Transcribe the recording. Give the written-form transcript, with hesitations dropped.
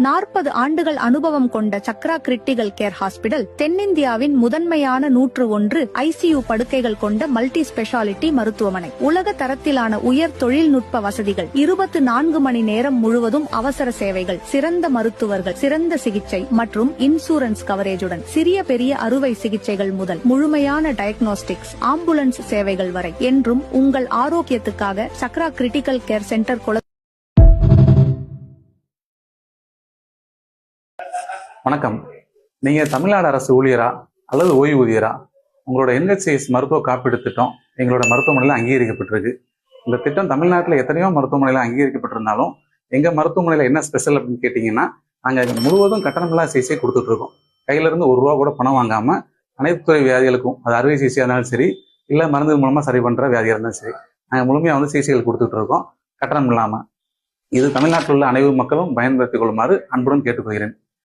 40 ஆண்டுகள் அனுபவம் கொண்ட சக்ரா கிரிட்டிக்கல் கேர் ஹாஸ்பிடல் தென்னிந்தியாவின் முதன்மையான 101 ICU படுக்கைகள் கொண்ட மல்டி ஸ்பெஷாலிட்டி மருத்துவமனை. உலக தரத்திலான உயர் தொழில்நுட்ப வசதிகள், 24 மணி நேரம் முழுவதும் அவசர சேவைகள், சிறந்த மருத்துவர்கள், சிறந்த சிகிச்சை மற்றும் இன்சூரன்ஸ் கவரேஜுடன் சிறிய பெரிய அறுவை சிகிச்சைகள் முதல் முழுமையான டயக்னோஸ்டிக்ஸ், ஆம்புலன்ஸ் சேவைகள் வரை என்றும் உங்கள் ஆரோக்கியத்துக்காக சக்ரா கிரிட்டிக்கல் கேர் சென்டர். வணக்கம். நீங்க தமிழ்நாடு அரசு ஊழியரா அல்லது ஓய்வூதியரா? உங்களோட NHIS மருத்துவ காப்பீடு திட்டம் எங்களோட மருத்துவமனையில் அங்கீகரிக்கப்பட்டிருக்கு. இந்த திட்டம் தமிழ்நாட்டில் எத்தனையோ மருத்துவமனையில் அங்கீகரிக்கப்பட்டிருந்தாலும் எங்க மருத்துவமனையில் என்ன ஸ்பெஷல் அப்படின்னு கேட்டீங்கன்னா, நாங்கள் முழுவதும் கட்டணமில்லா சிகிச்சை கொடுத்துட்டு இருக்கோம். கையில இருந்து ₹1 கூட பணம் வாங்காம அனைத்து துறை வியாதிகளுக்கும், அது அறுவை சிகிச்சையா இருந்தாலும் சரி, இல்லை மருந்து மூலமா சரி பண்ற வியாதியா இருந்தாலும் சரி, நாங்கள் முழுமையா சிகிச்சைகள் கொடுத்துட்டு இருக்கோம், கட்டணம் இல்லாம. இது தமிழ்நாட்டில் உள்ள அனைத்து மக்களும் பயன்படுத்திக் கொள்ளுமாறு அன்புடன் கேட்டுக்கொள்கிறேன்.